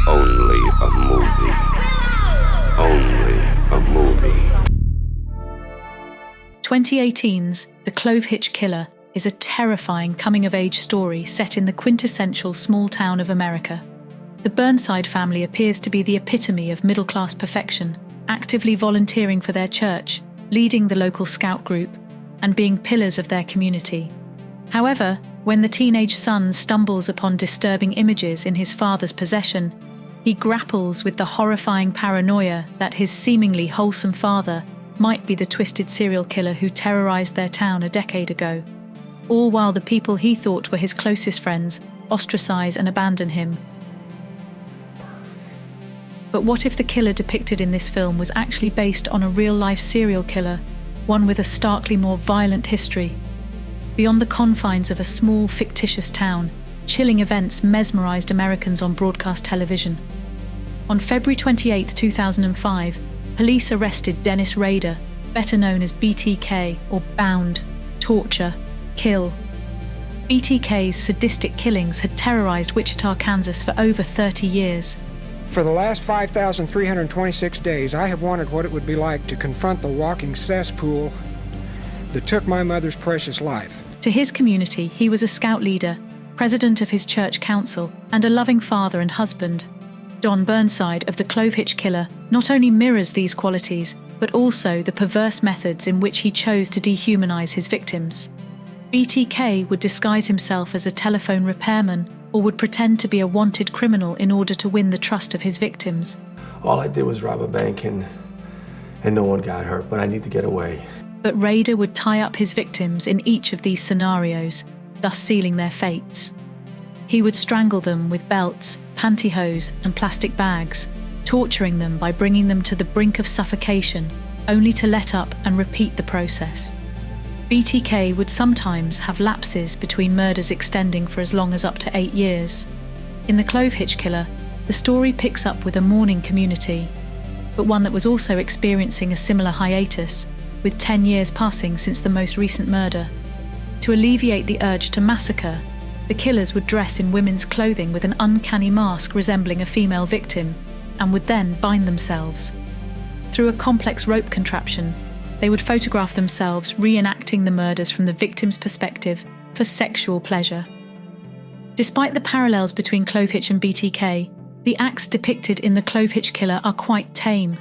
Only a movie. Only a movie. 2018's The Clovehitch Killer is a terrifying coming-of-age story set in the quintessential small town of America. The Burnside family appears to be the epitome of middle-class perfection, actively volunteering for their church, leading the local scout group, and being pillars of their community. However, when the teenage son stumbles upon disturbing images in his father's possession, he grapples with the horrifying paranoia that his seemingly wholesome father might be the twisted serial killer who terrorized their town a decade ago, all while the people he thought were his closest friends ostracize and abandon him. But what if the killer depicted in this film was actually based on a real-life serial killer, one with a starkly more violent history? Beyond the confines of a small, fictitious town, chilling events mesmerized Americans on broadcast television. On February 28, 2005, police arrested Dennis Rader, better known as BTK, or Bound, Torture, Kill. BTK's sadistic killings had terrorized Wichita, Kansas for over 30 years. For the last 5,326 days, I have wondered what it would be like to confront the walking cesspool that took my mother's precious life. To his community, he was a scout leader, president of his church council, and a loving father and husband. Don Burnside of the Clovehitch Killer not only mirrors these qualities, but also the perverse methods in which he chose to dehumanize his victims. BTK would disguise himself as a telephone repairman or would pretend to be a wanted criminal in order to win the trust of his victims. All I did was rob a bank and no one got hurt, but I need to get away. But Rader would tie up his victims in each of these scenarios, thus sealing their fates. He would strangle them with belts, pantyhose, and plastic bags, torturing them by bringing them to the brink of suffocation, only to let up and repeat the process. BTK would sometimes have lapses between murders extending for as long as up to 8 years. In The Clovehitch Killer, the story picks up with a mourning community, but one that was also experiencing a similar hiatus, with 10 years passing since the most recent murder. To alleviate the urge to massacre, the killers would dress in women's clothing with an uncanny mask resembling a female victim, and would then bind themselves. Through a complex rope contraption, they would photograph themselves reenacting the murders from the victim's perspective for sexual pleasure. Despite the parallels between Clovehitch and BTK, the acts depicted in The Clovehitch Killer are quite tame.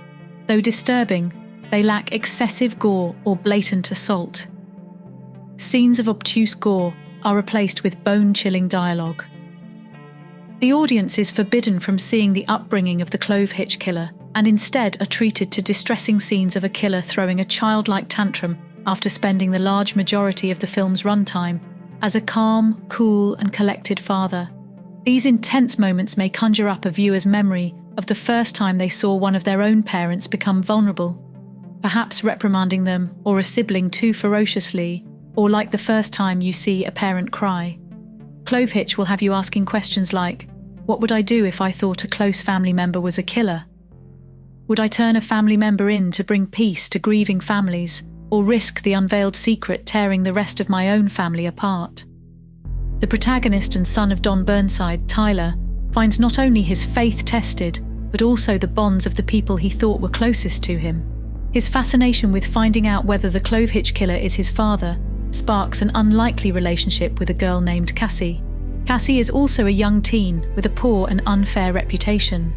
Though disturbing, they lack excessive gore or blatant assault. Scenes of obtuse gore are replaced with bone-chilling dialogue. The audience is forbidden from seeing the upbringing of the Clovehitch Killer and instead are treated to distressing scenes of a killer throwing a childlike tantrum after spending the large majority of the film's runtime as a calm, cool, and collected father. These intense moments may conjure up a viewer's memory of the first time they saw one of their own parents become vulnerable, perhaps reprimanding them or a sibling too ferociously, or like the first time you see a parent cry. Clovehitch will have you asking questions like, what would I do if I thought a close family member was a killer? Would I turn a family member in to bring peace to grieving families, or risk the unveiled secret tearing the rest of my own family apart? The protagonist and son of Don Burnside, Tyler, finds not only his faith tested, but also the bonds of the people he thought were closest to him. His fascination with finding out whether the Clovehitch Killer is his father sparks an unlikely relationship with a girl named Cassie. Cassie is also a young teen with a poor and unfair reputation.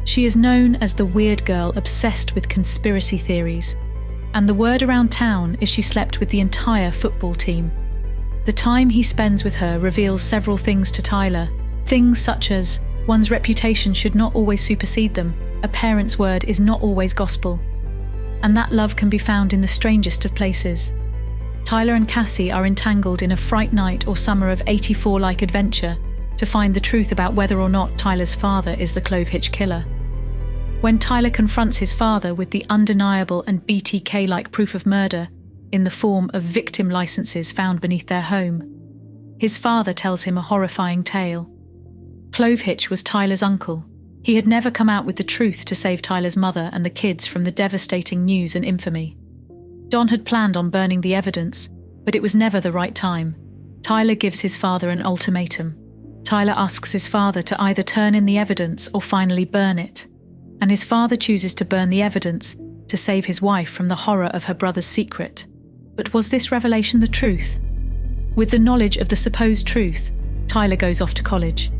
She is known as the weird girl obsessed with conspiracy theories, and the word around town is she slept with the entire football team. The time he spends with her reveals several things to Tyler, things such as one's reputation should not always supersede them, a parent's word is not always gospel, and that love can be found in the strangest of places. Tyler and Cassie are entangled in a Fright Night or Summer of 84-like adventure to find the truth about whether or not Tyler's father is the Clovehitch Killer. When Tyler confronts his father with the undeniable and BTK-like proof of murder in the form of victim licenses found beneath their home, his father tells him a horrifying tale. Clovehitch was Tyler's uncle. He had never come out with the truth to save Tyler's mother and the kids from the devastating news and infamy. Don had planned on burning the evidence, but it was never the right time. Tyler gives his father an ultimatum. Tyler asks his father to either turn in the evidence or finally burn it, and his father chooses to burn the evidence to save his wife from the horror of her brother's secret. But was this revelation the truth? With the knowledge of the supposed truth, Tyler goes off to college.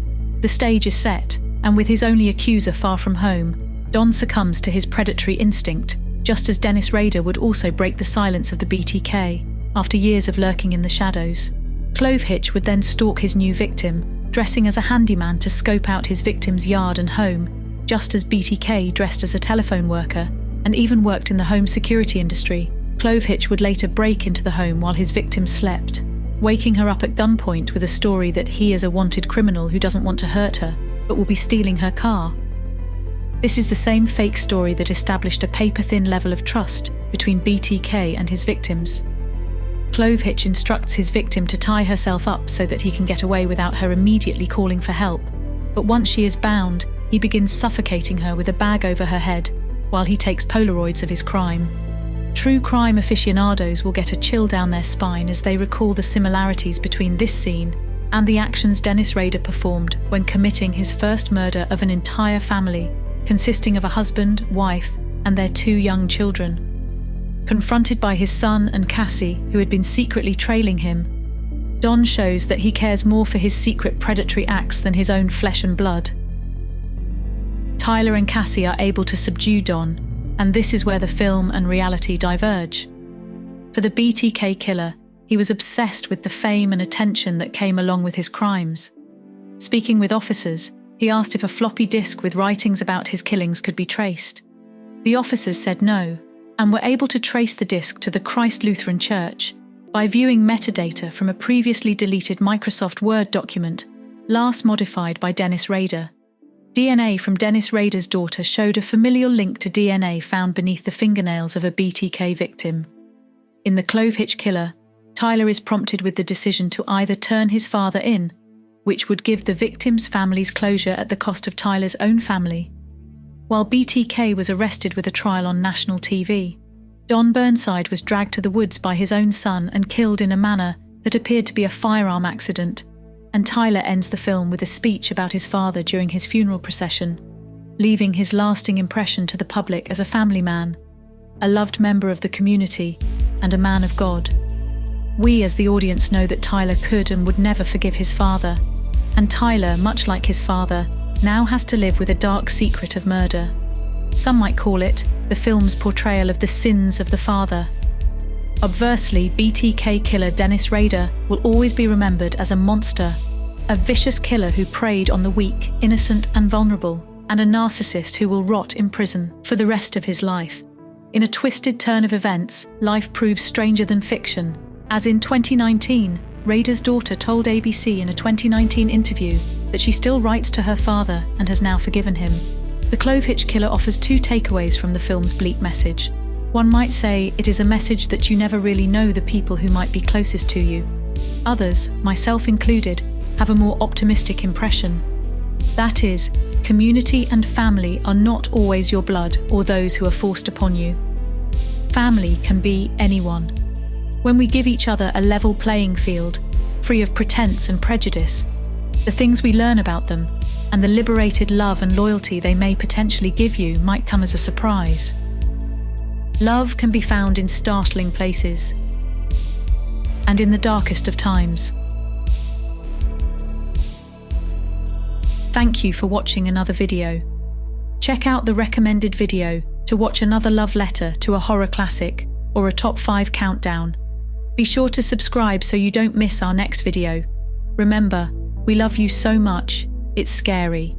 The stage is set, and with his only accuser far from home, Don succumbs to his predatory instinct, just as Dennis Rader would also break the silence of the BTK after years of lurking in the shadows. Clovehitch would then stalk his new victim, dressing as a handyman to scope out his victim's yard and home, just as BTK dressed as a telephone worker and even worked in the home security industry. Clovehitch would later break into the home while his victim slept, waking her up at gunpoint with a story that he is a wanted criminal who doesn't want to hurt her, but will be stealing her car. This is the same fake story that established a paper-thin level of trust between BTK and his victims. Clovehitch instructs his victim to tie herself up so that he can get away without her immediately calling for help. But once she is bound, he begins suffocating her with a bag over her head while he takes Polaroids of his crime. True crime aficionados will get a chill down their spine as they recall the similarities between this scene and the actions Dennis Rader performed when committing his first murder of an entire family, consisting of a husband, wife, and their 2 young children. Confronted by his son and Cassie, who had been secretly trailing him, Don shows that he cares more for his secret predatory acts than his own flesh and blood. Tyler and Cassie are able to subdue Don, and this is where the film and reality diverge. For the BTK killer, he was obsessed with the fame and attention that came along with his crimes. Speaking with officers, he asked if a floppy disk with writings about his killings could be traced. The officers said no, and were able to trace the disk to the Christ Lutheran Church by viewing metadata from a previously deleted Microsoft Word document, last modified by Dennis Rader. DNA from Dennis Rader's daughter showed a familial link to DNA found beneath the fingernails of a BTK victim. In The Clovehitch Killer, Tyler is prompted with the decision to either turn his father in, which would give the victim's families closure at the cost of Tyler's own family. While BTK was arrested with a trial on national TV, Don Burnside was dragged to the woods by his own son and killed in a manner that appeared to be a firearm accident, and Tyler ends the film with a speech about his father during his funeral procession, leaving his lasting impression to the public as a family man, a loved member of the community, and a man of God. We as the audience know that Tyler could and would never forgive his father, and Tyler, much like his father, now has to live with a dark secret of murder. Some might call it the film's portrayal of the sins of the father. Obversely, BTK killer Dennis Rader will always be remembered as a monster, a vicious killer who preyed on the weak, innocent and vulnerable, and a narcissist who will rot in prison for the rest of his life. In a twisted turn of events, life proves stranger than fiction, as in 2019, Rader's daughter told ABC in a 2019 interview that she still writes to her father and has now forgiven him. The Clovehitch Killer offers 2 takeaways from the film's bleak message. One might say it is a message that you never really know the people who might be closest to you. Others, myself included, have a more optimistic impression. That is, community and family are not always your blood or those who are forced upon you. Family can be anyone. When we give each other a level playing field, free of pretense and prejudice, the things we learn about them and the liberated love and loyalty they may potentially give you might come as a surprise. Love can be found in startling places and in the darkest of times. Thank you for watching another video. Check out the recommended video to watch another love letter to a horror classic or a top 5 countdown. Be sure to subscribe so you don't miss our next video. Remember, we love you so much, it's scary.